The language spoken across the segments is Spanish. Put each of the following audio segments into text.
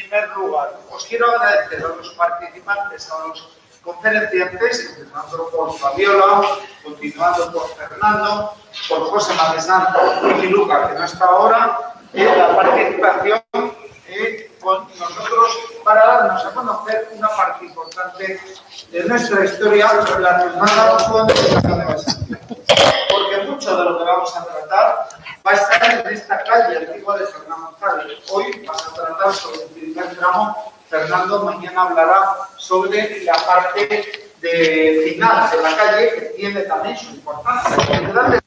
primer lugar, os quiero agradecer a los participantes, a los conferenciantes, empezando por Fabiola, continuando por Fernando, por José Matesán y Luca, que no está ahora, la participación con nosotros para darnos a conocer una parte importante de nuestra historia relacionada con el Camino de Santiago. Porque mucho de lo que vamos a tratar va a estar en esta calle antigua de Fernando González. Hoy vamos a tratar sobre el primer tramo. Fernando mañana hablará sobre la parte final de la calle, que tiene también su importancia,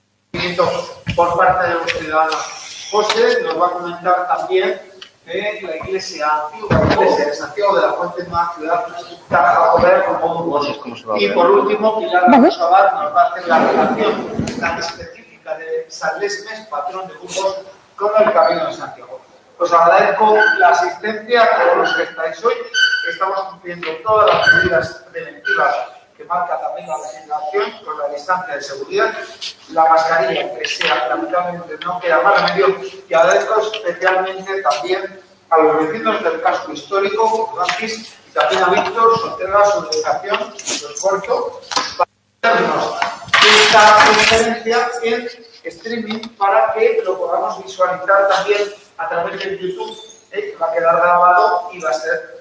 por parte de los ciudadanos. José nos va a comentar también la iglesia antigua, la iglesia de Santiago de la Fuente, en una ciudad tan como Burgos. Y por último, Pilar Sabat nos va a hacer la relación tan específica de San Lesmes, patrón de Burgos, con el Camino de Santiago. Os agradezco la asistencia a todos los que estáis hoy. Estamos cumpliendo todas las medidas preventivas que marca también la legislación, con la distancia de seguridad, la mascarilla, que sea, lamentablemente no queda más remedio, y agradezco especialmente también a los vecinos del casco histórico, Francis, y también a Víctor, su entrega, su dedicación, su esfuerzo, para hacernos esta conferencia en streaming para que lo podamos visualizar también a través de YouTube, va a quedar grabado y va a ser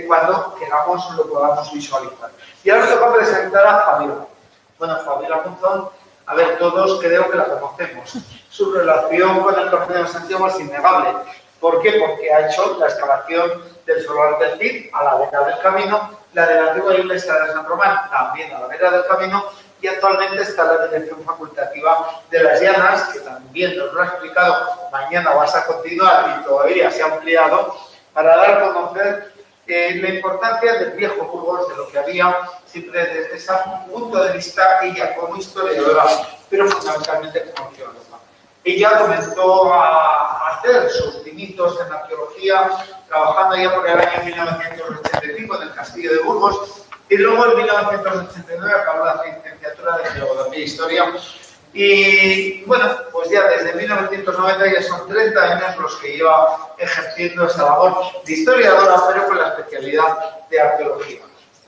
cuando queramos lo podamos visualizar. Y ahora toca presentar a Fabiola. Bueno, Fabiola Monzón, a ver, todos creo que la conocemos. Su relación con el Camino de Santiago es innegable. ¿Por qué? Porque ha hecho la excavación del solar del Cid a la vera del camino, la de la antigua iglesia de San Román también a la vera del camino, y actualmente está en la dirección facultativa de las Llanas, que también nos lo ha explicado. Mañana vas a continuar y todavía se ha ampliado para dar a conocer la importancia del viejo Burgos, de lo que había, siempre desde ese punto de vista, ella como historiadora, pero fundamentalmente como arqueóloga. Ella comenzó a hacer sus pinitos en arqueología, trabajando ya por el año 1985 en el Castillo de Burgos, y luego en 1989 acabó la licenciatura de Geografía e Historia. Y bueno, pues ya desde 1990 ya son 30 años los que lleva ejerciendo esa labor de historiadora, pero con la especialidad de arqueología.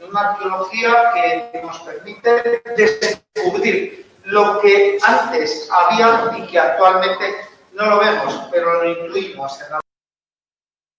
Una arqueología que nos permite descubrir lo que antes había y que actualmente no lo vemos, pero lo incluimos en la...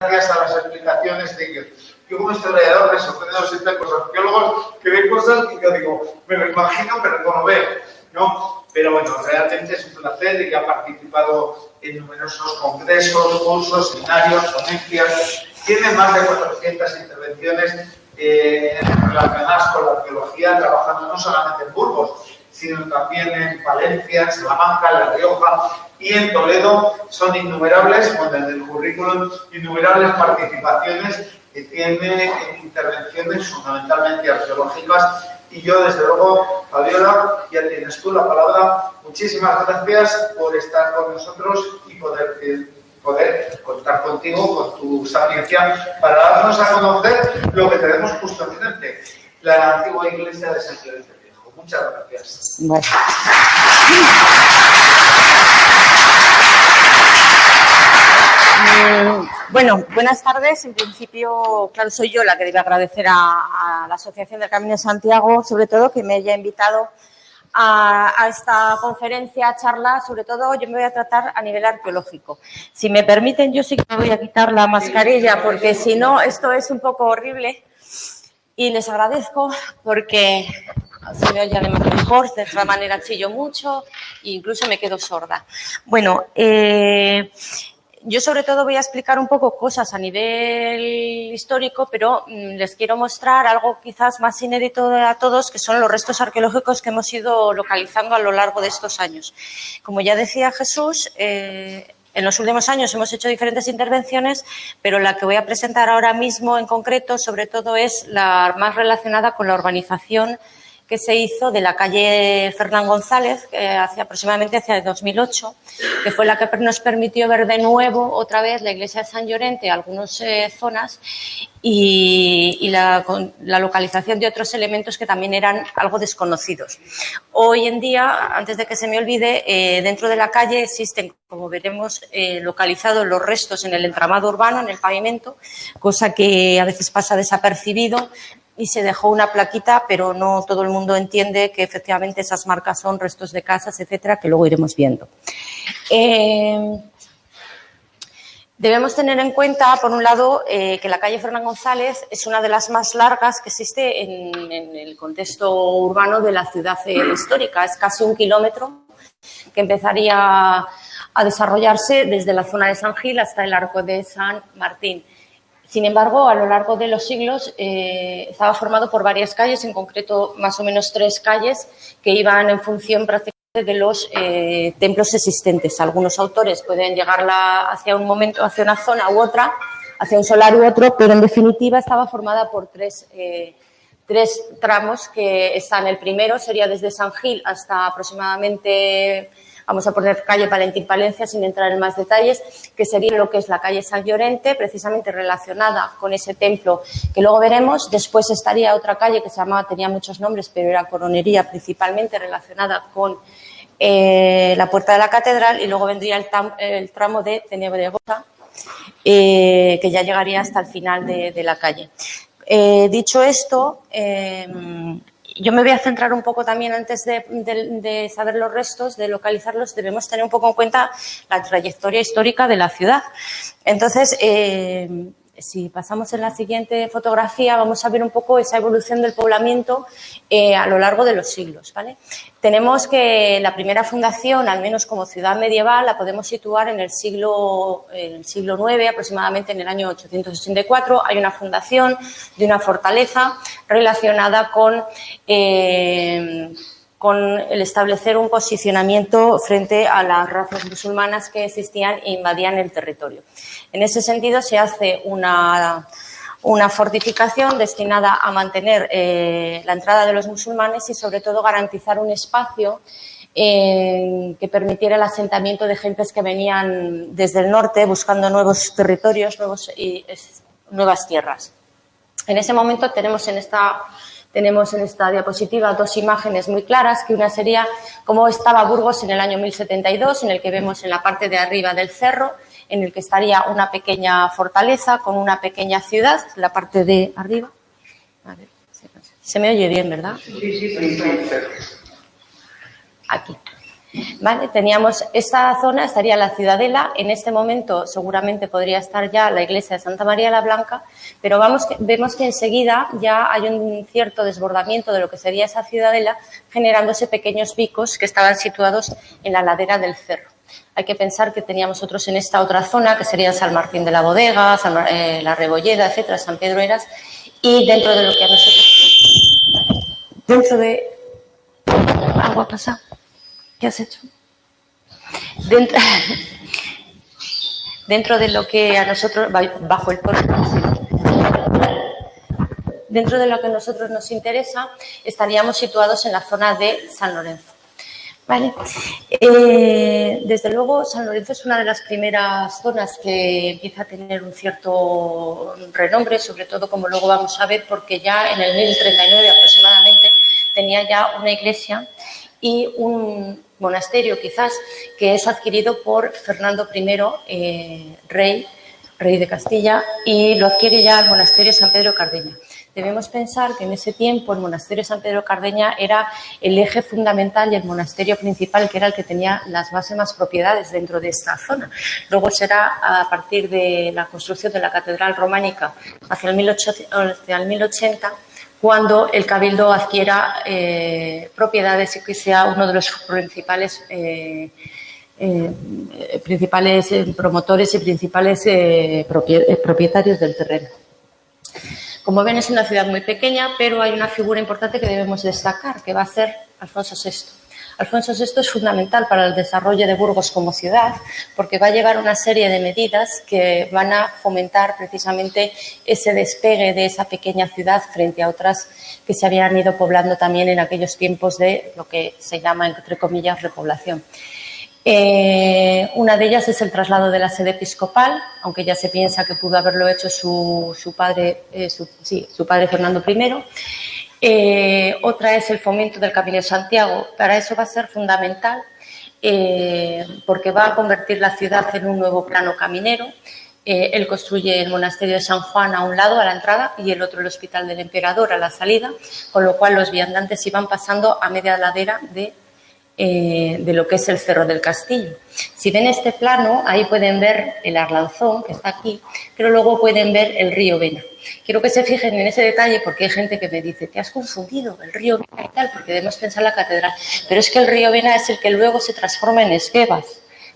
Gracias a las explicaciones de que yo como historiador me sorprendo siempre con los arqueólogos que ven cosas y yo digo, me lo imagino, pero no lo veo, ¿no? Pero bueno, realmente es un placer y ha participado en numerosos congresos, cursos, seminarios, ponencias. Tiene más de 400 intervenciones relacionadas con la arqueología, trabajando no solamente en Burgos, sino también en Valencia, en Salamanca, en La Rioja y en Toledo. Son innumerables, bueno, en el currículum, innumerables participaciones que tiene en intervenciones fundamentalmente arqueológicas. Y yo, desde luego, Fabiola, ya tienes tú la palabra. Muchísimas gracias por estar con nosotros y poder contar contigo, con tu sapiencia, para darnos a conocer lo que tenemos justo enfrente, la antigua iglesia de Santiago del Viejo. Muchas gracias. Bueno. Bueno, buenas tardes. En principio, claro, soy yo la que debe agradecer a la Asociación del Camino de Santiago, sobre todo, que me haya invitado a esta conferencia, charla. Sobre todo, yo me voy a tratar a nivel arqueológico. Si me permiten, yo sí que me voy a quitar la mascarilla, porque si no, esto es un poco horrible. Y les agradezco porque se me oye además mejor, de otra manera chillo mucho e incluso me quedo sorda. Bueno, yo sobre todo voy a explicar un poco cosas a nivel histórico, pero les quiero mostrar algo quizás más inédito a todos, que son los restos arqueológicos que hemos ido localizando a lo largo de estos años. Como ya decía Jesús, en los últimos años hemos hecho diferentes intervenciones, pero la que voy a presentar ahora mismo en concreto, sobre todo, es la más relacionada con la urbanización que se hizo de la calle Fernán González, aproximadamente hacia 2008, que fue la que nos permitió ver de nuevo otra vez la iglesia de San Llorente, algunas zonas, y la localización de otros elementos que también eran algo desconocidos. Hoy en día, antes de que se me olvide, dentro de la calle existen, como veremos, localizados los restos en el entramado urbano, en el pavimento, cosa que a veces pasa desapercibido, y se dejó una plaquita, pero no todo el mundo entiende que efectivamente esas marcas son restos de casas, etcétera, que luego iremos viendo. Debemos tener en cuenta, por un lado, que la calle Fernán González es una de las más largas que existe en el contexto urbano de la ciudad histórica. Es casi 1 kilómetro que empezaría a desarrollarse desde la zona de San Gil hasta el Arco de San Martín. Sin embargo, a lo largo de los siglos estaba formado por varias calles, en concreto más o menos 3 calles que iban en función prácticamente de los templos existentes. Algunos autores pueden llegarla hacia un momento, hacia una zona u otra, hacia un solar u otro, pero en definitiva estaba formada por tres tramos que están. El primero sería desde San Gil hasta aproximadamente, vamos a poner calle Valentín Palencia sin entrar en más detalles, que sería lo que es la calle San Llorente, precisamente relacionada con ese templo que luego veremos. Después estaría otra calle que se llamaba, tenía muchos nombres, pero era Coronería, principalmente relacionada con la Puerta de la Catedral, y luego vendría el tramo de Tenebregosa, que ya llegaría hasta el final de la calle. Dicho esto, yo me voy a centrar un poco también, antes de saber los restos, de localizarlos, debemos tener un poco en cuenta la trayectoria histórica de la ciudad. Entonces, si pasamos en la siguiente fotografía, vamos a ver un poco esa evolución del poblamiento a lo largo de los siglos, ¿vale? Tenemos que la primera fundación, al menos como ciudad medieval, la podemos situar en el siglo IX, aproximadamente en el año 884. Hay una fundación de una fortaleza relacionada con el establecer un posicionamiento frente a las razas musulmanas que existían e invadían el territorio. En ese sentido, se hace una fortificación destinada a mantener la entrada de los musulmanes y, sobre todo, garantizar un espacio que permitiera el asentamiento de gentes que venían desde el norte buscando nuevos territorios, nuevas tierras. En ese momento tenemos en esta diapositiva 2 imágenes muy claras, que una sería cómo estaba Burgos en el año 1072, en el que vemos en la parte de arriba del cerro, en el que estaría una pequeña fortaleza con una pequeña ciudad, la parte de arriba. A ver, se me oye bien, ¿verdad? Sí. Aquí. Vale, teníamos esta zona, estaría la ciudadela. En este momento seguramente podría estar ya la iglesia de Santa María la Blanca, pero vemos que enseguida ya hay un cierto desbordamiento de lo que sería esa ciudadela, generándose pequeños picos que estaban situados en la ladera del cerro. Hay que pensar que teníamos otros en esta otra zona, que serían San Martín de la Bodega, la Rebolleda, etcétera, San Pedro Eras, y dentro de lo que a nosotros... Dentro de... Agua pasa. ¿Qué has hecho? Dentro de lo que a nosotros... Bajo el puerto. Dentro de lo que a nosotros nos interesa, estaríamos situados en la zona de San Lorenzo. ¿Vale? Desde luego, San Lorenzo es una de las primeras zonas que empieza a tener un cierto renombre, sobre todo, como luego vamos a ver, porque ya en el 1039 aproximadamente tenía ya una iglesia y un monasterio, quizás, que es adquirido por Fernando I, rey de Castilla, y lo adquiere ya el monasterio San Pedro Cardeña. Debemos pensar que en ese tiempo el monasterio San Pedro Cardeña era el eje fundamental y el monasterio principal, que era el que tenía las máximas propiedades dentro de esta zona. Luego será a partir de la construcción de la catedral románica hacia el 1080 cuando el cabildo adquiera propiedades y que sea uno de los principales promotores y principales propietarios del terreno. Como ven, es una ciudad muy pequeña, pero hay una figura importante que debemos destacar, que va a ser Alfonso VI. Alfonso VI es fundamental para el desarrollo de Burgos como ciudad porque va a llevar una serie de medidas que van a fomentar precisamente ese despegue de esa pequeña ciudad frente a otras que se habían ido poblando también en aquellos tiempos de lo que se llama, entre comillas, repoblación. Una de ellas es el traslado de la sede episcopal, aunque ya se piensa que pudo haberlo hecho su padre Fernando I. Otra es el fomento del Camino de Santiago. Para eso va a ser fundamental porque va a convertir la ciudad en un nuevo plano caminero. Él construye el monasterio de San Juan a un lado, a la entrada, y el otro el Hospital del Emperador a la salida, con lo cual los viandantes iban pasando a media ladera de lo que es el Cerro del Castillo. Si ven este plano, ahí pueden ver el Arlanzón, que está aquí, pero luego pueden ver el río Vena. Quiero que se fijen en ese detalle porque hay gente que me dice, te has confundido, el río Vena y tal, porque debemos pensar la catedral. Pero es que el río Vena es el que luego se transforma en Esguevas,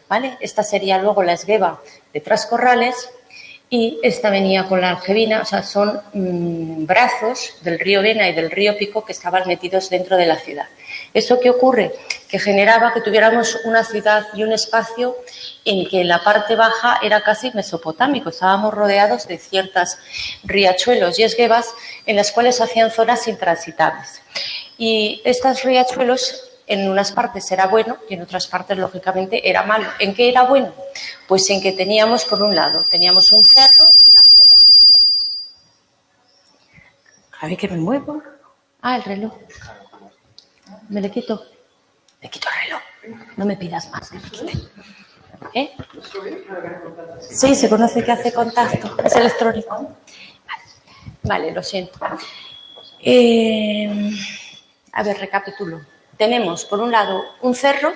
¿vale? Esta sería luego la Esgueva de Trascorrales y esta venía con la Algevina, o sea, son brazos del río Vena y del río Pico que estaban metidos dentro de la ciudad. ¿Eso qué ocurre? Que generaba que tuviéramos una ciudad y un espacio en que la parte baja era casi mesopotámico. Estábamos rodeados de ciertos riachuelos y esguevas en las cuales hacían zonas intransitables. Y estos riachuelos en unas partes era bueno y en otras partes, lógicamente, era malo. ¿En qué era bueno? Pues en que teníamos, por un lado, teníamos un cerro y una zona... A ver que me muevo. Ah, el reloj. ¿Me le quito? Le quito el reloj. No me pidas más. ¿Eh? Sí, se conoce que hace contacto. Es electrónico. Vale, lo siento. A ver, recapitulo. Tenemos, por un lado, un cerro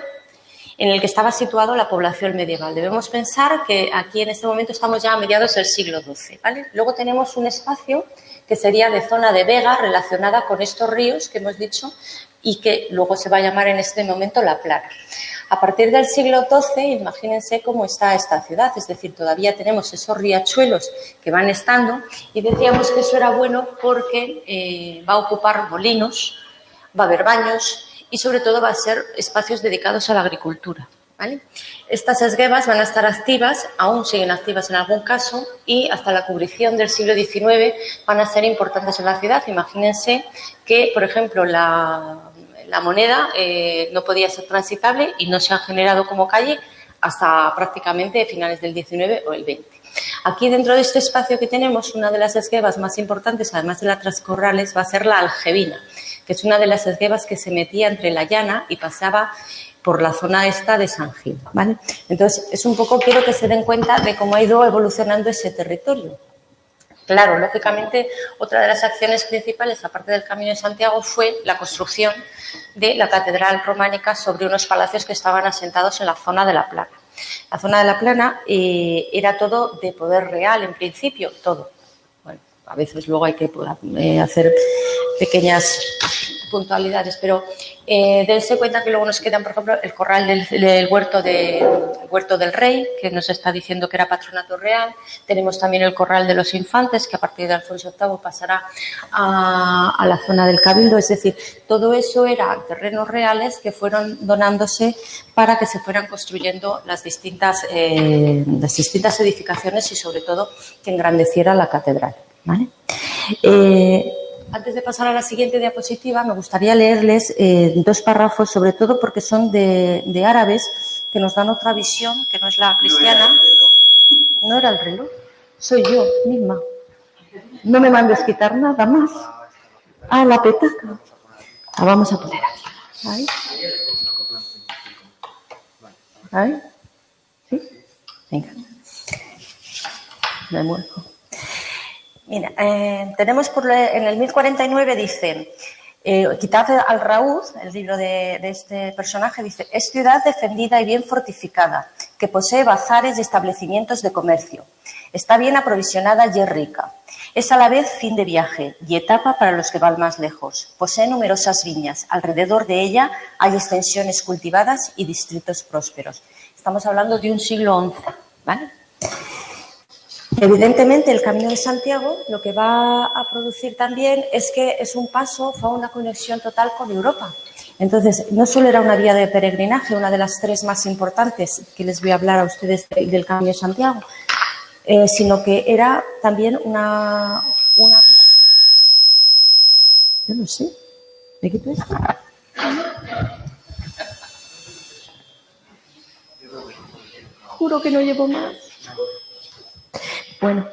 en el que estaba situado la población medieval. Debemos pensar que aquí en este momento estamos ya a mediados del siglo XII, ¿vale? Luego tenemos un espacio que sería de zona de vega relacionada con estos ríos que hemos dicho y que luego se va a llamar en este momento La Plana. A partir del siglo XII, imagínense cómo está esta ciudad, es decir, todavía tenemos esos riachuelos que van estando y decíamos que eso era bueno porque va a ocupar molinos, va a haber baños y sobre todo va a ser espacios dedicados a la agricultura, ¿vale? Estas esguevas van a estar activas, aún siguen activas en algún caso, y hasta la cubrición del siglo XIX van a ser importantes en la ciudad. Imagínense que, por ejemplo, la moneda no podía ser transitable y no se ha generado como calle hasta prácticamente finales del XIX o el XX. Aquí dentro de este espacio que tenemos, una de las esguevas más importantes, además de la Trascorrales, va a ser la Algevina, que es una de las esguevas que se metía entre la llana y pasaba por la zona esta de San Gil, ¿vale? Entonces, es un poco, quiero que se den cuenta de cómo ha ido evolucionando ese territorio. Claro, lógicamente, otra de las acciones principales, aparte del Camino de Santiago, fue la construcción de la catedral románica sobre unos palacios que estaban asentados en la zona de La Plana. La zona de La Plana era todo de poder real, en principio, todo. Bueno, a veces luego hay que hacer pequeñas puntualidades, pero dense cuenta que luego nos quedan, por ejemplo, el corral del huerto del Rey, que nos está diciendo que era patronato real. Tenemos también el corral de los infantes, que a partir de Alfonso VIII pasará a la zona del Cabildo. Es decir, todo eso eran terrenos reales que fueron donándose para que se fueran construyendo las distintas edificaciones y, sobre todo, que engrandeciera la catedral, ¿vale? Antes de pasar a la siguiente diapositiva, me gustaría leerles dos párrafos, sobre todo porque son de árabes, que nos dan otra visión, que no es la cristiana. No era el reloj, soy yo misma. No me mandes quitar nada más. Ah, la petaca. La vamos a poner aquí. ¿Ahí? ¿Ahí? ¿Sí? Venga. Me muevo. Mira, tenemos en el 1049 dicen, Kitab al-Raud, el libro de este personaje, dice: es ciudad defendida y bien fortificada, que posee bazares y establecimientos de comercio. Está bien aprovisionada y es rica. Es a la vez fin de viaje y etapa para los que van más lejos. Posee numerosas viñas. Alrededor de ella hay extensiones cultivadas y distritos prósperos. Estamos hablando de un siglo XI, ¿vale? Evidentemente, el Camino de Santiago lo que va a producir también es que es un paso, fue una conexión total con Europa. Entonces, no solo era una vía de peregrinaje, una de las 3 más importantes que les voy a hablar a ustedes del Camino de Santiago, sino que era también una vía... Yo no sé, ¿me quito esto? Juro que no llevo más. Bueno,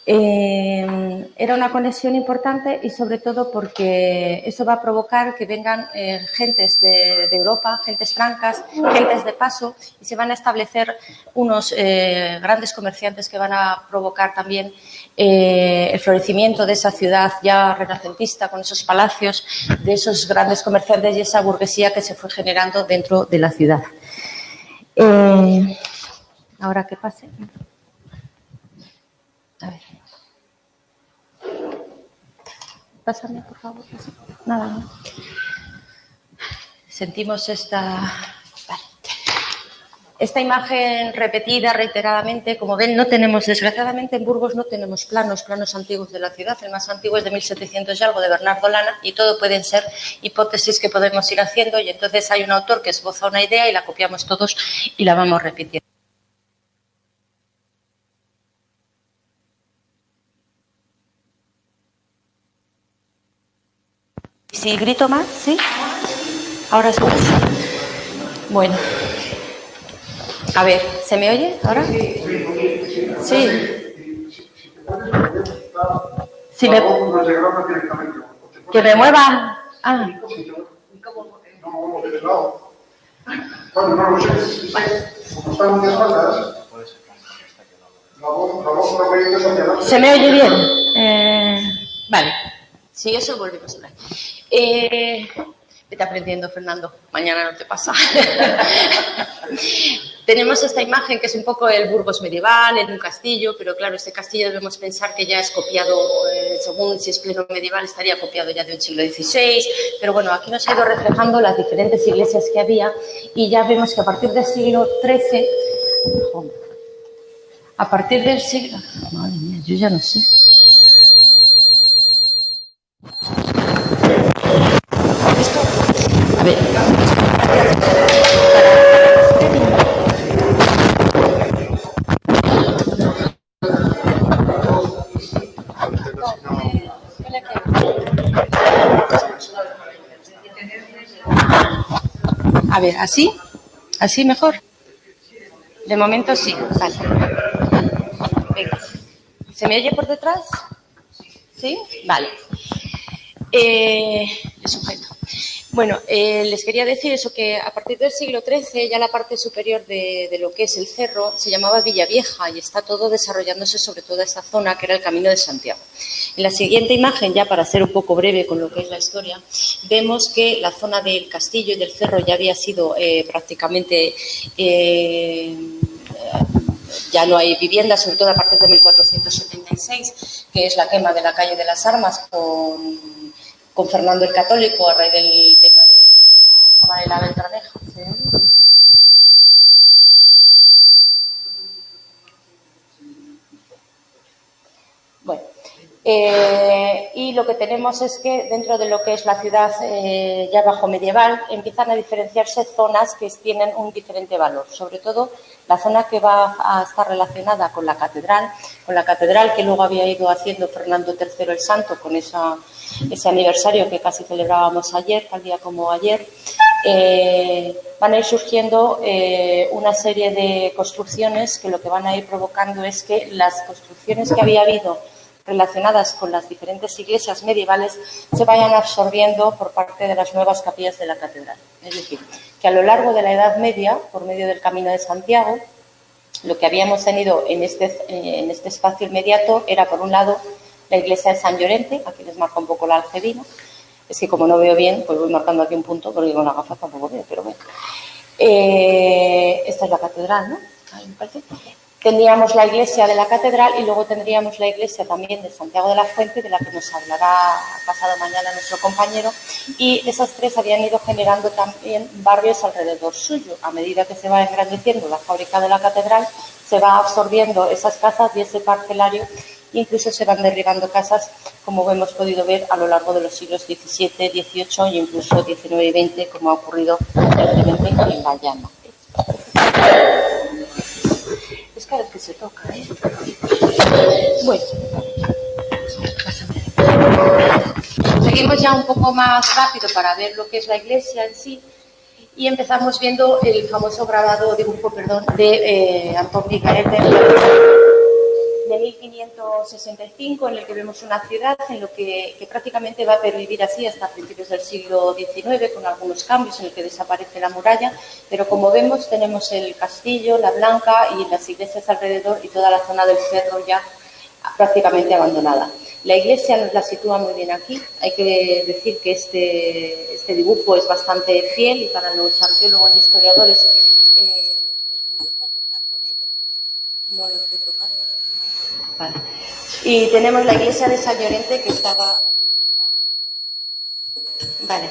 era una conexión importante y sobre todo porque eso va a provocar que vengan gentes de Europa, gentes francas, gentes de paso, y se van a establecer unos grandes comerciantes que van a provocar también el florecimiento de esa ciudad ya renacentista, con esos palacios, de esos grandes comerciantes y esa burguesía que se fue generando dentro de la ciudad. Ahora que pase. A ver. Pásame, por favor. Nada, no. Sentimos esta imagen repetida reiteradamente. Como ven, no tenemos, desgraciadamente en Burgos no tenemos planos antiguos de la ciudad. El más antiguo es de 1700 y algo, de Bernardo Lana, y todo pueden ser hipótesis que podemos ir haciendo, y entonces hay un autor que esboza una idea y la copiamos todos y la vamos repitiendo. Si grito más, ¿sí? Ahora sí. Bueno. A ver, ¿se me oye ahora? Sí. Si me... Que me mueva. Ah. ¿Se me oye bien? Vale. Si eso, volvemos a hablar. Vete aprendiendo, Fernando. Mañana no te pasa. Tenemos esta imagen que es un poco el Burgos medieval, en un castillo, pero claro, este castillo debemos pensar que ya es copiado, según si es pleno medieval, estaría copiado ya de un siglo XVI, pero bueno, aquí nos ha ido reflejando las diferentes iglesias que había y ya vemos que a partir del siglo XIII, a partir del siglo... Madre mía, yo ya no sé. A ver. A ver, ¿así? ¿Así mejor? De momento sí. Vale. Venga. ¿Se me oye por detrás? ¿Sí? Vale. Sujeto. Bueno, les quería decir eso, que a partir del siglo XIII ya la parte superior de lo que es el cerro se llamaba Villavieja y está todo desarrollándose sobre toda esta zona que era el Camino de Santiago. En la siguiente imagen, ya para ser un poco breve con lo que es la historia, vemos que la zona del castillo y del cerro ya había sido prácticamente... ya no hay viviendas, sobre todo a partir de 1476, que es la quema de la calle de las Armas con Fernando el Católico a raíz del tema de la Beltraneja. Bueno, y lo que tenemos es que dentro de lo que es la ciudad ya bajo medieval empiezan a diferenciarse zonas que tienen un diferente valor, sobre todo la zona que va a estar relacionada con la catedral que luego había ido haciendo Fernando III el Santo con ese aniversario que casi celebrábamos ayer, tal día como ayer. Van a ir surgiendo una serie de construcciones que lo que van a ir provocando es que las construcciones que había habido relacionadas con las diferentes iglesias medievales se vayan absorbiendo por parte de las nuevas capillas de la catedral. Es decir, que a lo largo de la Edad Media, por medio del Camino de Santiago, lo que habíamos tenido en este espacio inmediato era, por un lado, la iglesia de San Llorente, aquí les marca un poco la alcedina. Es que como no veo bien, pues voy marcando aquí un punto, porque con la gafa tampoco veo, pero bueno. Esta es la catedral, ¿no? Ahí me parece. Tendríamos la iglesia de la catedral y luego tendríamos la iglesia también de Santiago de la Fuente, de la que nos hablará pasado mañana nuestro compañero, y esas tres habían ido generando también barrios alrededor suyo. A medida que se va engrandeciendo la fábrica de la catedral, se va absorbiendo esas casas y ese parcelario, incluso se van derribando casas, como hemos podido ver a lo largo de los siglos XVII, XVIII e incluso XIX y XX, como ha ocurrido recientemente en la llama. Es cada vez que se toca, ¿eh? Bueno, seguimos ya un poco más rápido para ver lo que es la iglesia en sí. Y empezamos viendo el famoso dibujo de Antón Picaret de 1565, en el que vemos una ciudad en lo que prácticamente va a pervivir así hasta principios del siglo XIX, con algunos cambios en el que desaparece la muralla, pero como vemos tenemos el castillo, la Blanca y las iglesias alrededor y toda la zona del cerro ya prácticamente abandonada. La iglesia nos la sitúa muy bien aquí. Hay que decir que este dibujo es bastante fiel y para los arqueólogos y historiadores es un lujo contar con ello. No lo estoy tocando. Vale. Y tenemos la iglesia de San Llorente que estaba en esta... Vale.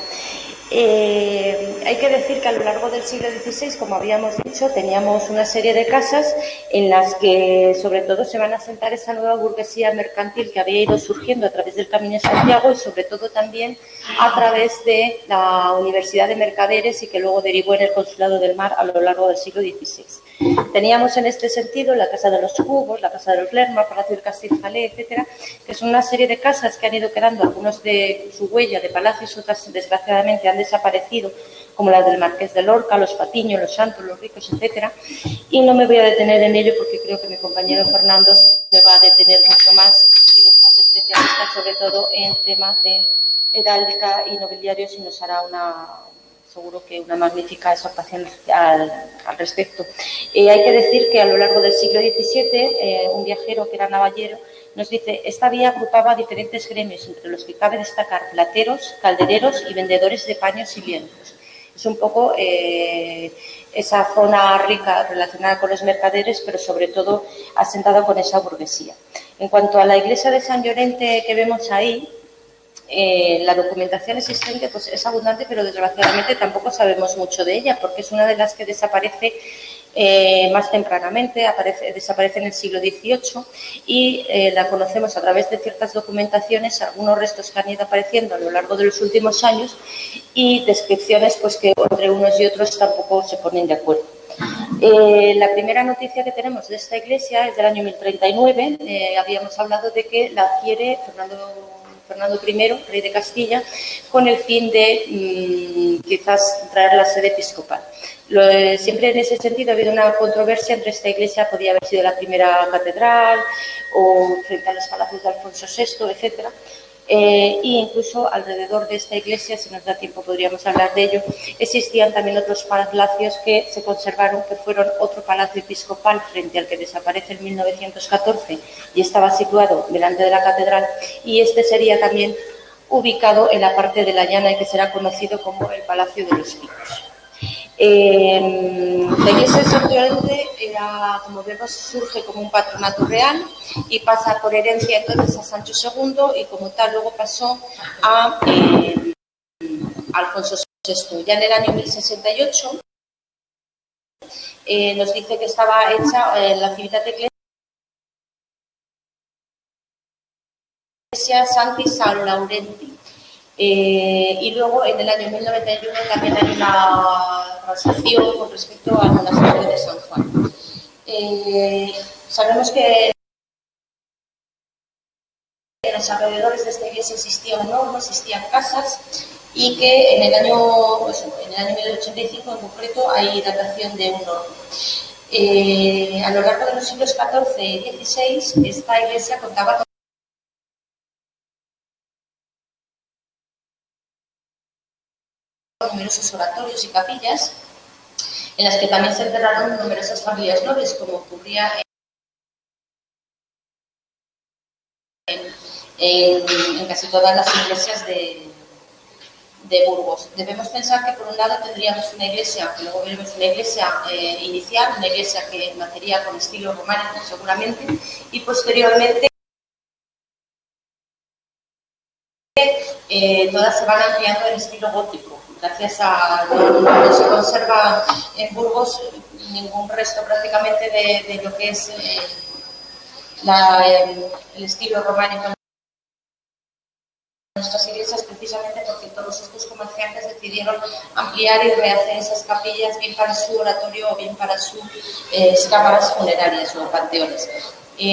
Hay que decir que a lo largo del siglo XVI, como habíamos dicho, teníamos una serie de casas en las que sobre todo se van a asentar esa nueva burguesía mercantil que había ido surgiendo a través del Camino de Santiago y sobre todo también a través de la Universidad de Mercaderes y que luego derivó en el Consulado del Mar a lo largo del siglo XVI. Teníamos en este sentido la Casa de los Cubos, la Casa de los Lerma, Palacio del Castiljalé, etcétera, que son una serie de casas que han ido quedando, algunos de su huella de palacios, otras desgraciadamente han desaparecido, como las del Marqués de Lorca, los Patiño, los Santos, los Ricos, etcétera. Y no me voy a detener en ello porque creo que mi compañero Fernando se va a detener mucho más y es más especialista sobre todo en temas de heráldica y nobiliarios y nos hará seguro que una magnífica exhortación al respecto. Hay que decir que a lo largo del siglo XVII, un viajero que era navallero nos dice: esta vía agrupaba diferentes gremios, entre los que cabe destacar plateros, caldereros y vendedores de paños y lienzos. Es un poco esa zona rica relacionada con los mercaderes, pero sobre todo asentada con esa burguesía. En cuanto a la iglesia de San Llorente que vemos ahí, la documentación existente pues, es abundante, pero desgraciadamente tampoco sabemos mucho de ella, porque es una de las que desaparece más tempranamente, desaparece en el siglo XVIII y la conocemos a través de ciertas documentaciones, algunos restos que han ido apareciendo a lo largo de los últimos años y descripciones pues, que entre unos y otros tampoco se ponen de acuerdo. La primera noticia que tenemos de esta iglesia es del año 1039. Habíamos hablado de que la adquiere Fernando I, rey de Castilla, con el fin de quizás traer la sede episcopal. Siempre en ese sentido ha habido una controversia entre esta iglesia, podía haber sido la primera catedral o frente a los palacios de Alfonso VI, etcétera. E incluso alrededor de esta iglesia, si nos da tiempo podríamos hablar de ello, existían también otros palacios que se conservaron, que fueron otro palacio episcopal frente al que desaparece en 1914 y estaba situado delante de la catedral, y este sería también ubicado en la parte de la llana y que será conocido como el Palacio de los Picos. La iglesia de San Llorente era, como vemos, surge como un patronato real y pasa por herencia entonces a Sancho II y como tal luego pasó a Alfonso VI. Ya en el año 1068 nos dice que estaba hecha la Civitate Ecclesia Sancti San Laurenti. Y luego en el año 1091 también hay una transacción con respecto al monasterio de San Juan. Sabemos que en los alrededores de esta iglesia existían hornos, existían casas y que en el año 1085 en concreto hay datación de un horno. A lo largo de los siglos XIV y XVI esta iglesia contaba con numerosos oratorios y capillas en las que también se enterraron numerosas familias nobles, como ocurría en casi todas las iglesias de Burgos. Debemos pensar que por un lado tendríamos una iglesia, que luego veremos una iglesia inicial, una iglesia que nacería con estilo románico seguramente, y posteriormente todas se van ampliando en estilo gótico. Gracias a no se conserva en Burgos ningún resto prácticamente de lo que es el estilo románico en nuestras iglesias, precisamente porque todos estos comerciantes decidieron ampliar y rehacer esas capillas, bien para su oratorio o bien para sus cámaras funerarias o panteones.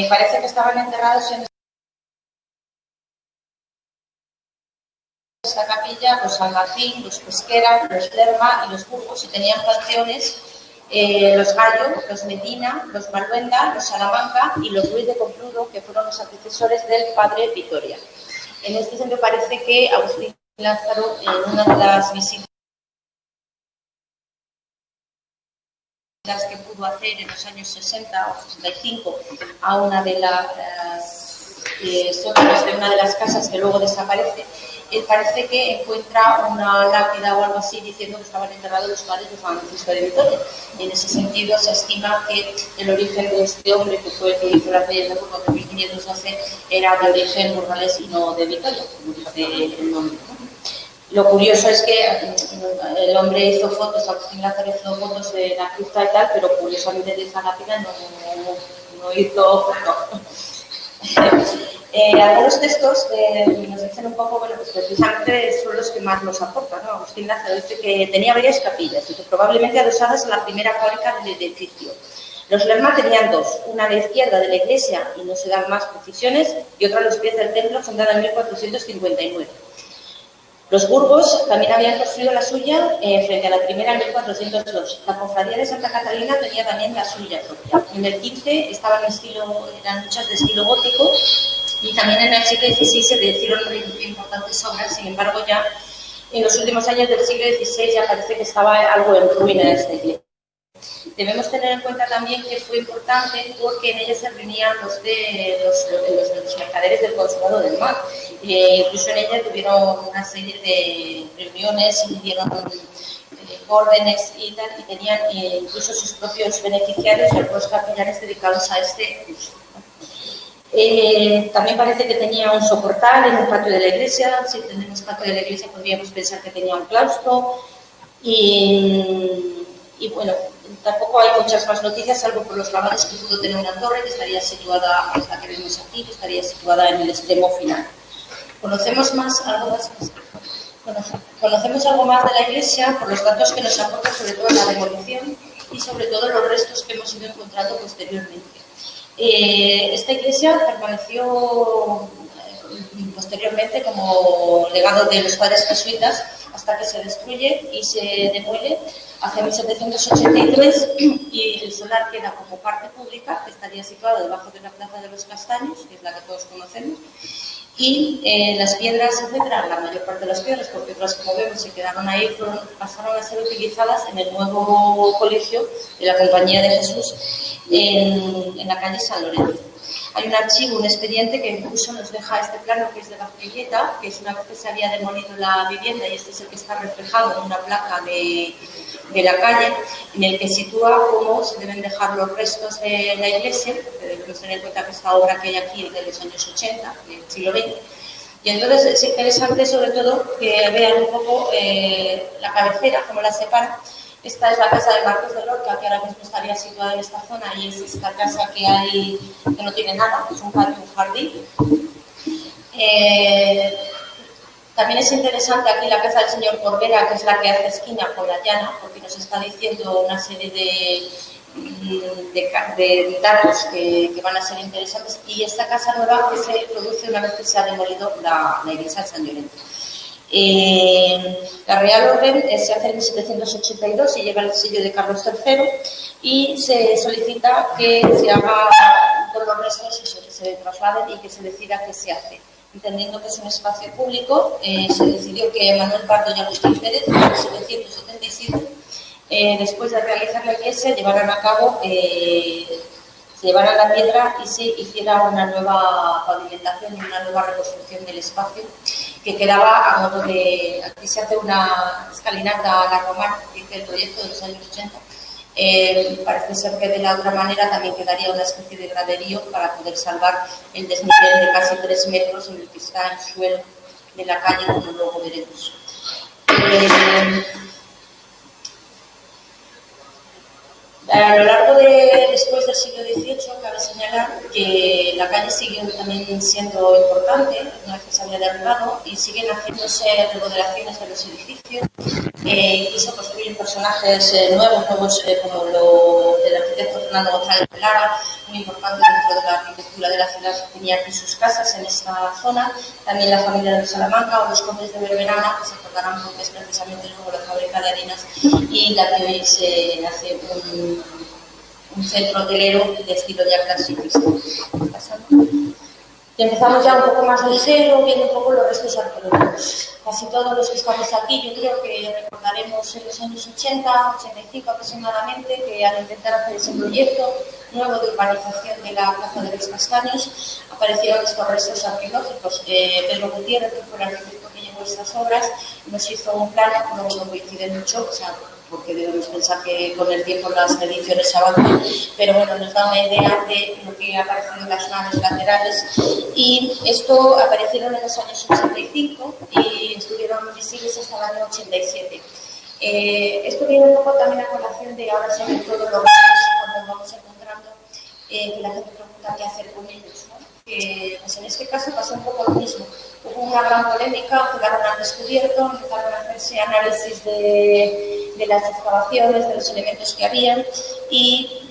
Parece que estaban enterrados en esta capilla los San Martín, los Pesquera, los Lerma y los Burgos, y tenían panteones los Gallo, los Medina, los Maluenda, los Salamanca y los Ruiz de Compludo, que fueron los antecesores del padre Vitoria. En este sentido parece que Agustín Lázaro, en una de las visitas que pudo hacer en los años 60 o 65 a una de las sótanos de una de las casas que luego desaparece, parece que encuentra una lápida o algo así diciendo que estaban enterrados los padres de Juan Francisco de Vitoria. Y en ese sentido se estima que el origen de este hombre, que fue el que hizo las leyes de Burgos de 1512, era de origen burgalés y no de Vitoria, como dice el nombre. Lo curioso es que el hombre hizo fotos, Agustín Lázaro hizo fotos de la cripta y tal, pero curiosamente de esa lápida no hizo fotos. Algunos textos nos dicen un poco, bueno, pues precisamente son los que más nos aportan, ¿no? Agustín Lázaro dice que tenía varias capillas y que probablemente adosadas a la primera fábrica del edificio. Los Lerma tenían dos, una a la izquierda de la iglesia, y no se dan más precisiones, y otra a los pies del templo, fundada en 1459. Los Burgos también habían construido la suya frente a la primera en 1402. La cofradía de Santa Catalina tenía también la suya propia. En el XV eran muchas de estilo gótico, y también en el siglo XVI se hicieron importantes obras. Sin embargo, ya en los últimos años del siglo XVI ya parece que estaba algo en ruina esta iglesia. Debemos tener en cuenta también que fue importante porque en ella se reunían los mercaderes del Consulado del Mar. Incluso en ella tuvieron una serie de reuniones y dieron órdenes y tal, y tenían incluso sus propios beneficiarios y algunos capellanes dedicados a este uso. También parece que tenía un soportal en el patio de la iglesia. Si tenemos patio de la iglesia podríamos pensar que tenía un claustro. Y bueno, tampoco hay muchas más noticias, salvo por los grabados que pudo tener una torre que estaría situada, esta que vemos aquí, que estaría situada en el extremo final. ¿Conocemos algo más de la iglesia por los datos que nos aporta, sobre todo la demolición y sobre todo los restos que hemos ido encontrando posteriormente? Esta iglesia permaneció posteriormente como legado de los padres jesuitas hasta que se destruye y se demuele hacia 1783, y el solar queda como parte pública, que estaría situado debajo de la Plaza de los Castaños, que es la que todos conocemos, y las piedras, etcétera, la mayor parte de las piedras, porque otras, como vemos, se quedaron ahí, pasaron a ser utilizadas en el nuevo colegio de la Compañía de Jesús en la calle San Lorenzo. Hay un archivo, un expediente que incluso nos deja este plano, que es de la Frilleta, que es una vez que se había demolido la vivienda, y este es el que está reflejado en una placa de la calle, en el que sitúa cómo se deben dejar los restos de la iglesia. Debemos tener en cuenta que esta obra que hay aquí es de los años 80, del siglo XX. Y entonces es interesante, sobre todo, que vean un poco la cabecera, cómo la separa. Esta es la casa de Marcos de Lorca, que ahora mismo estaría situada en esta zona, y es esta casa que hay, que no tiene nada, es un patio, un jardín. También es interesante aquí la casa del señor Corbera, que es la que hace esquina con la llana, porque nos está diciendo una serie de datos que van a ser interesantes. Y esta casa nueva que se produce una vez que se ha demolido la iglesia de San Llorente. La Real Orden se hace en 1782 y lleva el sello de Carlos III, y se solicita que se haga con los restos, que se trasladen y que se decida qué se hace. Entendiendo que es un espacio público, se decidió que Manuel Pardo y Agustín Pérez, en 1777, después de realizar la iglesia, llevaran a cabo, se llevara la piedra y se hiciera una nueva pavimentación y una nueva reconstrucción del espacio, que quedaba a modo de... Aquí se hace una escalinata a la romana, dice el proyecto de los años 80. Parece ser que de la otra manera también quedaría una especie de graderío para poder salvar el desnivel de casi 3 metros en el que está el suelo de la calle, como luego veremos. A lo largo de después del siglo XVIII, cabe señalar que la calle siguió también siendo importante, una vez que se había derribado, y siguen haciéndose remodelaciones de los edificios, incluso construyen personajes nuevos como el arquitecto Fernando González de Lara, muy importante dentro de la arquitectura de la ciudad, que tenía aquí sus casas en esta zona, también la familia de Salamanca o los condes de Berberana, que se acordarán porque es precisamente luego la fábrica de harinas y la que hoy se hace un centro hotelero de estilo ya clasicista. Y empezamos ya un poco más de cero, viendo un poco los restos arqueológicos. Casi todos los que estamos aquí, yo creo que recordaremos en los años 80, 85 aproximadamente, que al intentar hacer ese proyecto nuevo de urbanización de la Plaza de los Castaños, aparecieron estos restos arqueológicos. Pedro Gutiérrez, que fue el arquitecto que llevó estas obras, nos hizo un plano, luego no coincide mucho, o sea, porque debemos pensar que con el tiempo las mediciones avanzan, pero bueno, nos da una idea de lo que ha aparecido en las naves laterales, y esto aparecieron en los años 85 y estuvieron visibles hasta el año 87. Esto viene un poco también a colación de ahora sobre todo los restos cuando vamos encontrando que la gente pregunta qué hacer con ellos, ¿no? Pues en este caso pasó un poco lo mismo. Hubo una gran polémica, quedaron al descubierto, empezaron a hacerse análisis de las excavaciones, de los elementos que habían, y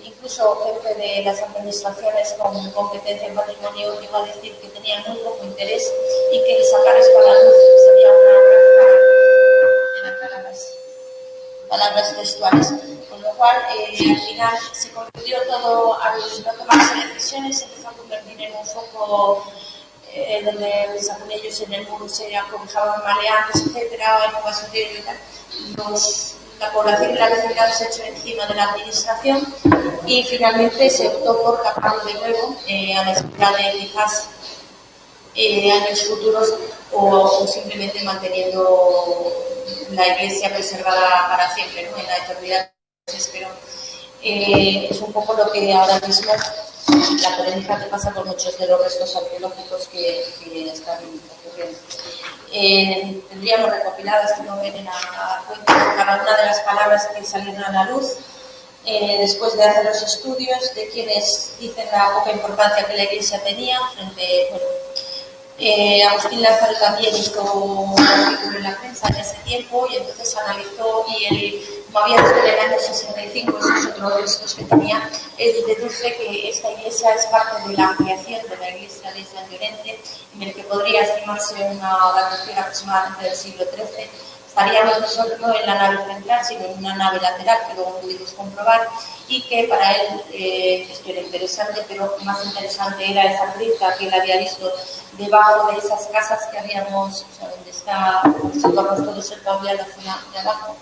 incluso gente de las administraciones con competencia en patrimonio llegó a decir que tenían muy poco interés y que sacar esto a la luz sería una palabras textuales, con lo cual al final se concluyó todo al no tomarse decisiones, se empezó a convertir en un foco donde según ellos en el muro se acobijaban maleantes, etcétera, en un basurero y tal. La población y la vecindad se echó encima de la administración y finalmente se optó por taparlo de nuevo a la espera de quizás años futuros o simplemente manteniendo la iglesia preservada para siempre, ¿no? En la eternidad. Pero es un poco lo que ahora mismo la polémica que pasa con muchos de los restos arqueológicos que están ocurriendo. Tendríamos recopiladas que no vienen a cuento cada una de las palabras que salieron a la luz después de hacer los estudios de quienes dicen la poca importancia que la iglesia tenía frente, bueno, Agustín Lázaro también hizo un artículo en la prensa en ese tiempo y entonces analizó y él, como había desde el año 65, esos otros restos que tenía, él deduce que esta iglesia es parte de la ampliación de la iglesia de San Llorente, en el que podría estimarse una datación aproximadamente del siglo XIII. Estaríamos no solo en la nave central, sino en una nave lateral, que luego pudimos comprobar, y que para él esto era interesante, pero más interesante era esa cripta que él había visto debajo de esas casas que habíamos, o sea, donde está situarnos todos el Pablo, la zona de abajo.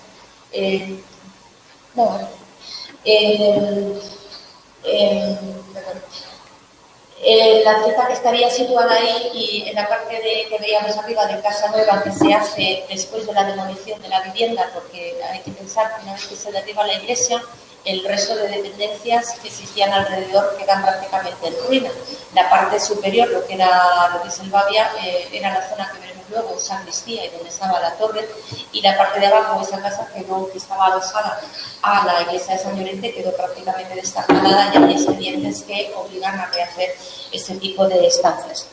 La cripta que estaría situada ahí y en la parte que veíamos arriba de Casa Nueva, que se hace después de la demolición de la vivienda, porque hay que pensar que una vez que se derriba la iglesia, el resto de dependencias que existían alrededor quedan prácticamente en ruina. La parte superior, lo que es el Bavia, era la zona que veremos luego, sacristía, y donde estaba la torre, y la parte de abajo, esa casa que estaba adosada a la iglesia de San Llorente, quedó prácticamente destacada y hay expedientes que obligan a rehacer ese tipo de estancias.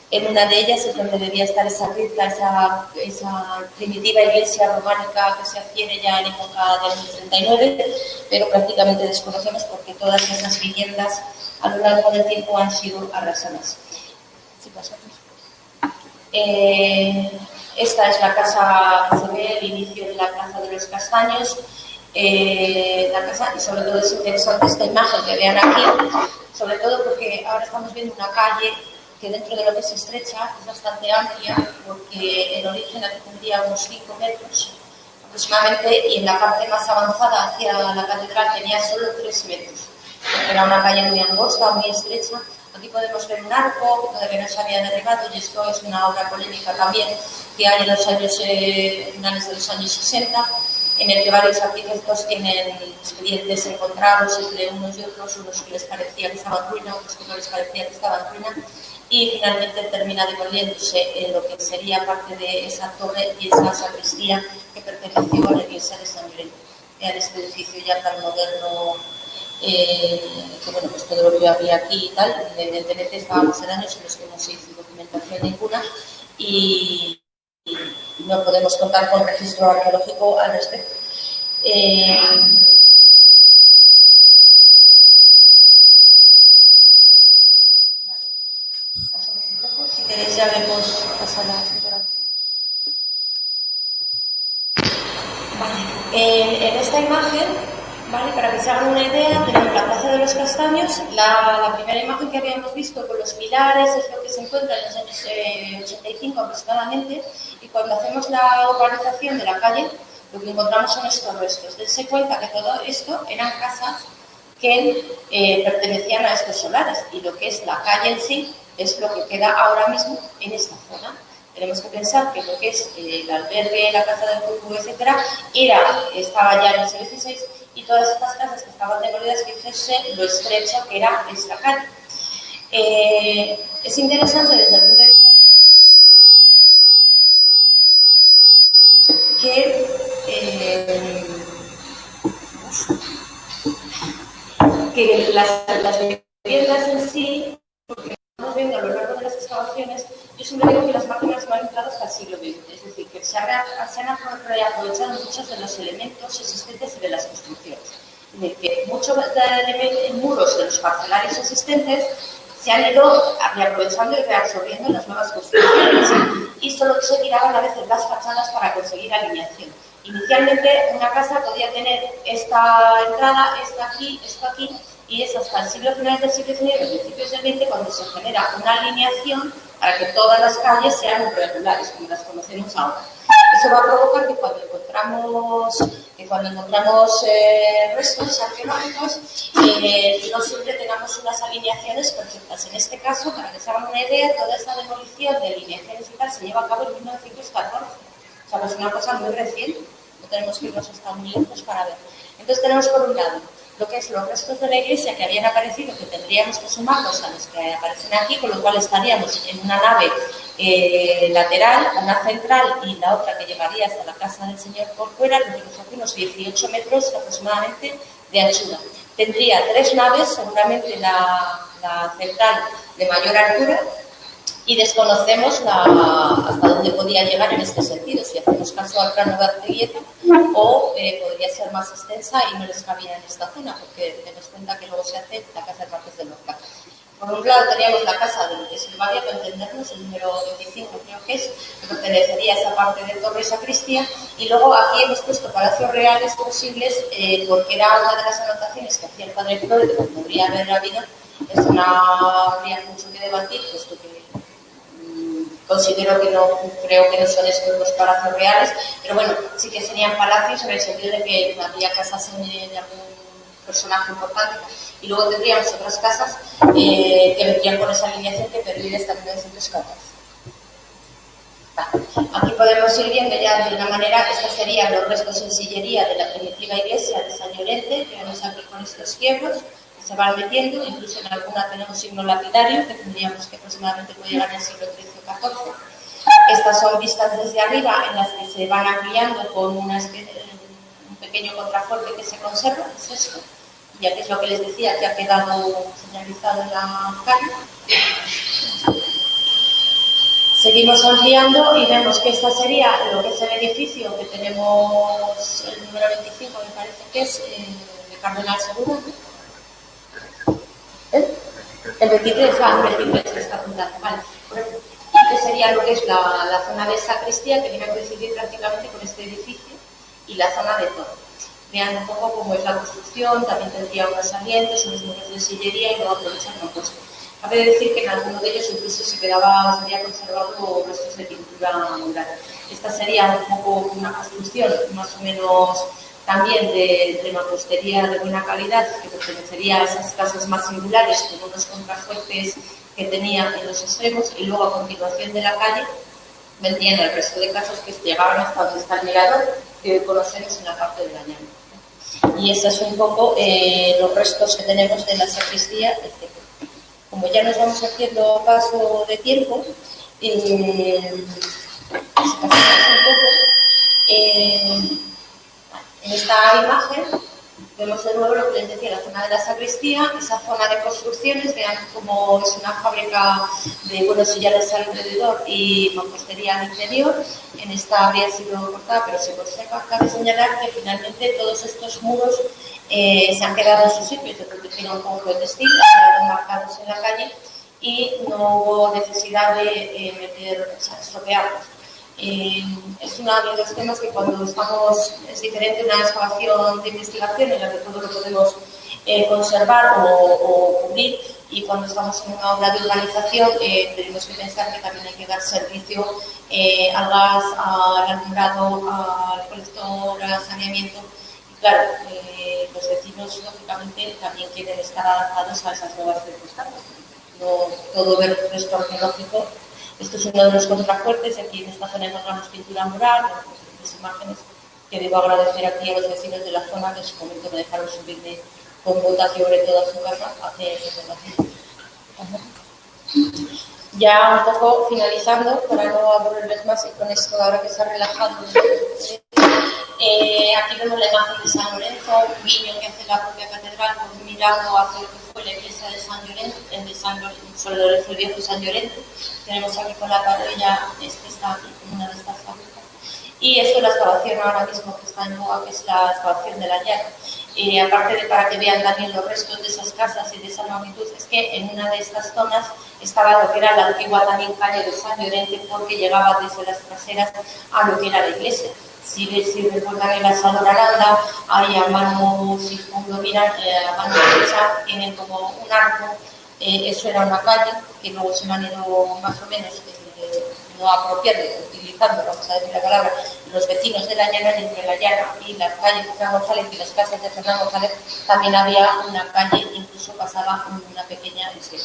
En una de ellas es donde debía estar esa cripta, esa primitiva iglesia románica que se adquiere ya en época del 39, pero prácticamente desconocemos porque todas esas viviendas a lo largo del tiempo han sido arrasadas. ¿Sí pasamos? Esta es la casa que se ve, el inicio de la Plaza de los Castaños. La casa, y sobre todo es interesante esta imagen que vean aquí, sobre todo porque ahora estamos viendo una calle que dentro de lo que es estrecha es bastante amplia, porque en origen aquí tendría unos 5 metros aproximadamente, y en la parte más avanzada hacia la catedral tenía solo 3 metros. Era una calle muy angosta, muy estrecha. Aquí podemos ver un arco que no se había derribado, y esto es una obra polémica también que hay en los años finales de los años 60, en el que varios arquitectos tienen expedientes encontrados entre unos y otros, unos que les parecía que estaban en ruina, otros que no les parecía que estaban en ruina, y finalmente termina devolviéndose en lo que sería parte de esa torre y esa sacristía que perteneció a la iglesia de San Llorente. en este edificio ya tan moderno, que bueno, pues todo lo que había aquí y tal. Evidentemente estábamos en años en los que no se hizo documentación ninguna y no podemos contar con registro arqueológico al respecto. Si queréis ya vemos pasar la fotografía. Vale. En esta imagen, ¿vale? Para que se hagan una idea, tenemos la Plaza de los Castaños. La primera imagen que habíamos visto con los pilares es lo que se encuentra en los años 85 aproximadamente, y cuando hacemos la urbanización de la calle, lo que encontramos son estos restos. Dense cuenta que todo esto eran casas que pertenecían a estos solares, y lo que es la calle en sí es lo que queda ahora mismo en esta zona. Tenemos que pensar que lo que es el albergue, la casa del fútbol, etcétera, estaba ya en el siglo XVI, y todas estas casas que estaban demolidas, fíjense lo estrecha que era esta calle. Es interesante desde el punto de vista que las viviendas en sí, porque estamos viendo a lo largo de las excavaciones, yo siempre digo que las máquinas no han entrado hasta el siglo XX, es decir, que se han reaprovechado muchos de los elementos existentes de las construcciones. Es decir, que muchos muros de los parcelarios existentes se han ido reaprovechando y reabsorbiendo en las nuevas construcciones, y solo se tiraban a veces las fachadas para conseguir alineación. Inicialmente una casa podía tener esta entrada, esto aquí, y es hasta el siglo final del siglo XIX, principios del XX, cuando se genera una alineación para que todas las calles sean regulares, como las conocemos ahora. Eso va a provocar que cuando encontramos restos arqueológicos, no siempre tengamos unas alineaciones perfectas. En este caso, para que se hagan una idea, toda esta demolición de alineaciones y tal se lleva a cabo en 1914. O sea, es una cosa muy reciente, no tenemos que irnos hasta muy lejos para ver. Entonces tenemos por un lado lo que es los restos de la iglesia que habían aparecido, que tendríamos que sumarlos a los que aparecen aquí, con lo cual estaríamos en una nave lateral, una central y la otra que llevaría hasta la casa del Señor por fuera, que tenemos aquí unos 18 metros aproximadamente de anchura. Tendría 3 naves, seguramente la central de mayor altura, y desconocemos hasta dónde podía llegar en este sentido, si hacemos caso al plano de Arteguieta, o podría ser más extensa y no les cabía en esta zona, porque tenemos cuenta que luego se hace la casa de Parques del Lorca. Por un lado teníamos la casa de Silvaria, para entendernos, el número 25 creo que es, que pertenecería a esa parte de Torre y Sacristía, y luego aquí hemos puesto palacios reales posibles, porque era una de las anotaciones que hacía el padre Flores, que podría haber habido. Eso no habría mucho que debatir, puesto que considero que creo que no son estos los palacios reales, pero bueno, sí que serían palacios en el sentido de que habría casas de algún personaje importante, y luego tendríamos otras casas que vendrían con esa alineación que pervive hasta 1914. Aquí podemos ir viendo ya de una manera, estos serían los restos en sillería de la primitiva iglesia de San Llorente, que vemos aquí con estos quiebros, se van metiendo, incluso en alguna tenemos signo lapidario, que tendríamos que aproximadamente puede llegar en el siglo XIII o XIV. Estas son vistas desde arriba, en las que se van ampliando con un pequeño contrafuerte que se conserva, es esto, ya que es lo que les decía, que ha quedado señalizado en la calle. Seguimos ampliando y vemos que esta sería lo que es el edificio que tenemos, el número 25 me parece que es, de Cardenal Seguro, ¿no? El 23, el 23 está apuntado, vale. Que sería lo que es la zona de sacristía, que viene a coincidir prácticamente con este edificio, y la zona de torre. Vean un poco cómo es la construcción, también tendría unos salientes, unos muros de sillería y luego aprovechan compuesto. Cabe decir que en alguno de ellos incluso sería conservado restos de pintura mural. Esta sería un poco una construcción más o menos también de mampostería de buena calidad, que pertenecería a esas casas más singulares, con unos contrafuertes que tenía en los extremos, y luego a continuación de la calle vendrían el resto de casas que llegaban hasta donde está el mirador, que conocemos en la parte de la llana. Y esos son un poco los restos que tenemos de la sacristía, etc. Como ya nos vamos haciendo paso de tiempo, En esta imagen vemos de nuevo lo que les decía, la zona de la sacristía, esa zona de construcciones, vean cómo es una fábrica de buenos sillares alrededor y mampostería al interior. En esta habría sido cortada, pero se conserva. Cabe señalar que finalmente todos estos muros se han quedado en su sitio, se protegieron con el textil, se quedaron marcados en la calle y no hubo necesidad de estropearlos. Es uno de los temas que cuando es diferente una excavación de investigación en la que todo lo podemos conservar o cubrir, y cuando estamos en una obra de urbanización tenemos que pensar que también hay que dar servicio al gas, al alumbrado, al colector, al saneamiento. Y claro, los vecinos lógicamente también quieren estar adaptados a esas nuevas circunstancias. No todo ver esto arqueológico. Esto es uno de los contrafuertes. Aquí en esta zona encontramos pintura mural, las imágenes que debo agradecer aquí a los vecinos de la zona que en su momento me dejaron subirme con botas sobre toda su casa hace 70 años. Ya un poco finalizando, para no aburrirles más y con esto ahora que se ha relajado. Aquí vemos la imagen de San Lorenzo, un guiño que hace la propia catedral mirando hacia lo que fue la iglesia de San Lorenzo, el viejo San Llorente. Tenemos aquí con la parrilla, está aquí en una de estas fábricas. Y esto es la excavación ahora mismo que está en boga, que es la excavación de la llana. Aparte de para que vean también los restos de esas casas y de esa magnitud, es que en una de estas zonas estaba lo que era la antigua también calle de San Llorente, porque llegaba desde las traseras a lo que era la iglesia. Si recuerdan el asador Aranda, ahí a mano, si lo miran, a mano derecha tienen como un arco, eso era una calle, que luego se me han ido más o menos no apropiando, utilizando, vamos a decir la palabra, los vecinos de la llana, entre la llana y la calle de Fernán González y las casas de Fernán González, también había una calle, incluso pasaba una pequeña esquina.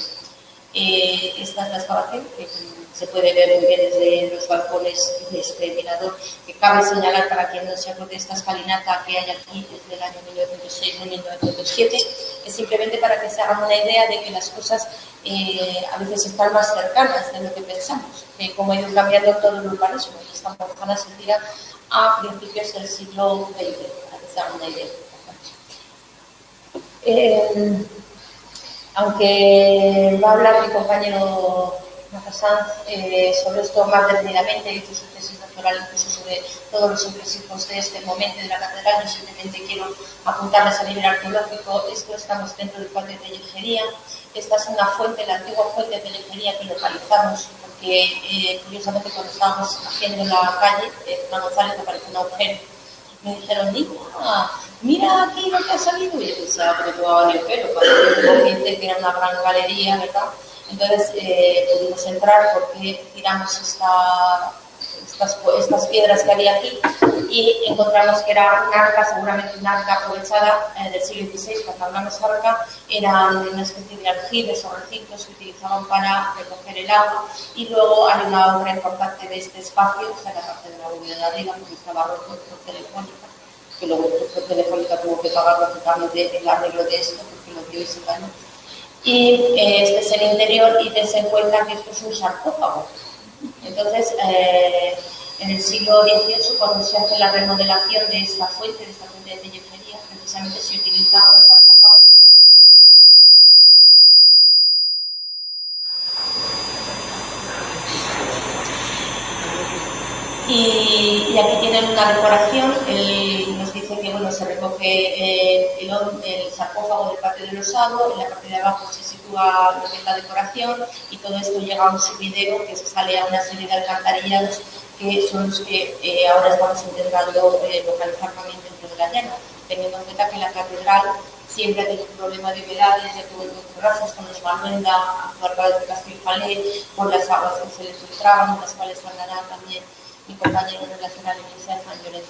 Esta es la excavación que se puede ver muy bien desde los balcones de este mirador, que cabe señalar para quien no se acuerde esta escalinata que hay aquí desde el año 1906 o 1907, es simplemente para que se hagan una idea de que las cosas a veces están más cercanas de lo que pensamos, que como ha ido cambiando todo el urbanismo, y esta manzana se tira a principios del siglo XX, para que se hagan una idea. Aunque va a hablar mi compañero Rafa Sanz sobre esto más detenidamente, hizo su tesis doctoral incluso sobre todos los entresijos de este momento de la catedral, yo simplemente quiero apuntarles a nivel arqueológico. Esto estamos dentro del patio de Tellejería. Esta es una fuente, la antigua fuente de Tellejería que localizamos, porque curiosamente cuando estábamos haciendo la calle, Fernán González apareció un agujero. Me dijeron, mira aquí lo que ha salido. Y yo pensaba que me tomaba el pelo, para que gente que era una gran galería, ¿verdad? Entonces pudimos entrar porque tiramos estas piedras que había aquí y encontramos que era un arca, seguramente una arca aprovechada del siglo XVI. Cuando hablamos de arca, eran una especie de aljibes o recintos que utilizaban para recoger el agua, y luego hay una obra importante de este espacio, o sea, la parte de la bóveda de arriba, porque estaba roto por Telefónica, que luego por Telefónica tuvo que pagar lógicamente el arreglo de esto porque lo dio y se ganó. Y este es el interior, y dense cuenta que esto es un sarcófago. Entonces, en el siglo XVIII, cuando se hace la remodelación de esta fuente de Tellejería, precisamente se utiliza un sarcófago. Y aquí tienen una decoración. Nos dice que bueno, se recoge el sarcófago del patio del osado, en la parte de abajo se sitúa lo que es la decoración, y todo esto llega a un subidero que se sale a una serie de alcantarillados que son los que ahora estamos intentando localizar también dentro de la llana, teniendo en cuenta que la catedral siempre ha tenido un problema de humedades, de todo tipo de razas, con los Manuenda, actual de Castilfalé, por las aguas que se les filtraban, las cuales andará también mi compañero en relación a la iglesia de San Llorente.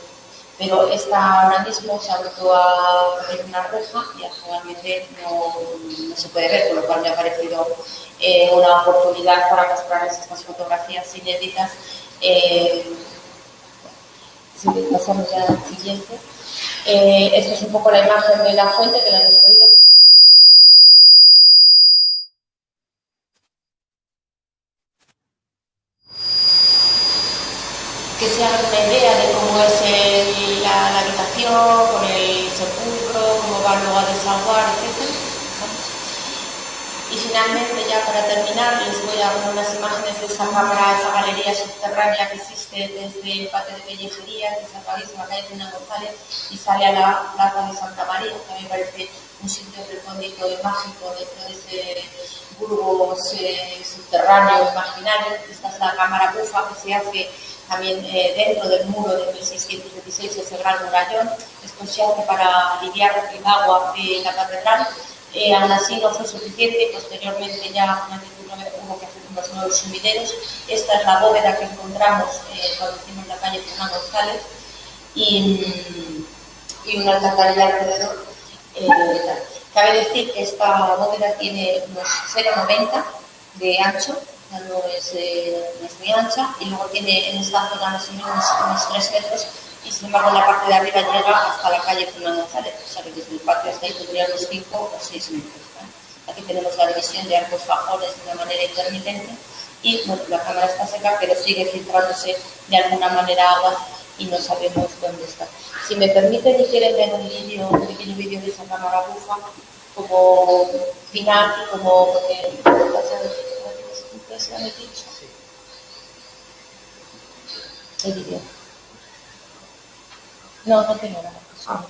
Pero esta ahora mismo se ha vuelto a poner una reja y actualmente no se puede ver, con lo cual me ha parecido una oportunidad para mostrarles estas fotografías inéditas. Si pasamos ya al siguiente. Esta es un poco la imagen de la fuente que la hemos podido. Que se hagan una idea de cómo es la la habitación, con el sepulcro, cómo va luego a desaguar, etc. Y finalmente, ya para terminar, les voy a poner unas imágenes de esa cámara, esa galería subterránea que existe desde el patio de Pellejería, que se atraviesa la calle Fernando González y sale a la plaza de Santa María, que a mí me parece un sitio recóndito y mágico dentro de ese Burgos subterráneo imaginario. Esta es la cámara bufa que se hace también dentro del muro de 1626, ese gran murallón. Esto se hace para aliviar el agua de la catedral. Aún así no fue suficiente, posteriormente ya hubo que hacer unos nuevos sumideros. Esta es la bóveda que encontramos cuando hicimos la calle Fernando González y una alcantarilla alrededor. Cabe decir que esta bóveda tiene unos 0,90 de ancho, no es muy ancha, y luego tiene en esta zona más o menos unos 3 metros, y sin embargo en la parte de arriba llega hasta la calle Fernando González, o sea que desde el patio hasta ahí tendría unos 5 o 6 metros. Aquí tenemos la división de arcos fajones de una manera intermitente, y bueno, la cámara está seca, pero sigue filtrándose de alguna manera agua y no sabemos dónde está. Si me permiten y quieren ver un pequeño vídeo de esa cámara bufa, como final y como el vídeo. No tengo nada.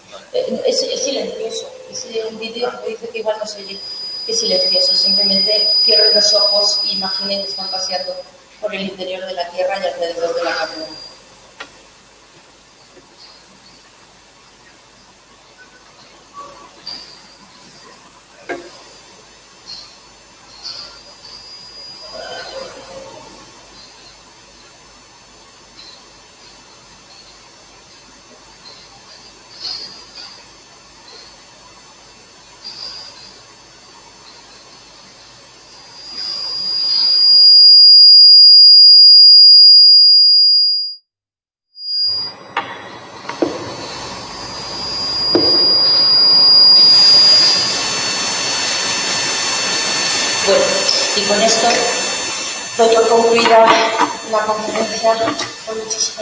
Es silencioso. Es un vídeo que dice que igual no se oye. Es silencioso. Simplemente cierren los ojos e imaginen que están paseando por el interior de la tierra y alrededor de la catedral. Bueno, y con esto doy por concluida la conferencia. Con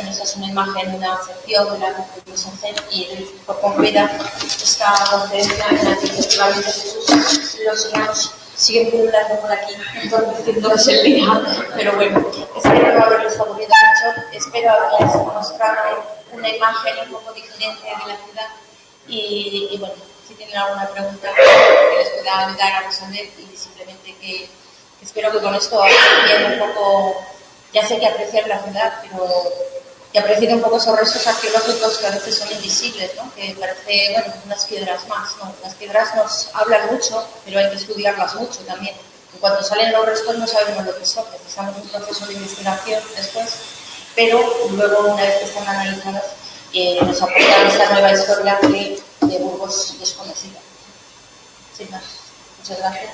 esta es una imagen, una sección de la que pudimos hacer, y doy por concluida esta conferencia en la que efectivamente Jesús los sigamos siguen pululando por aquí, entonces el día, pero bueno, espero no haberles aburrido mucho, espero haberles mostrado una imagen un poco diferente de la ciudad y bueno, si tienen alguna pregunta que les pueda ayudar a resolver, y simplemente que espero que con esto aprecien un poco, ya sé que apreciar la ciudad, pero que aprecien un poco esos restos arqueológicos que a veces son invisibles, ¿no? Que parece, bueno, unas piedras más, ¿no? Las piedras nos hablan mucho, pero hay que estudiarlas mucho también. En cuanto salen los restos no sabemos lo que son, necesitamos un proceso de investigación después, pero luego, una vez que están analizadas, nos aportan esta nueva historia de Burgos desconocida. Sin más. Muchas gracias.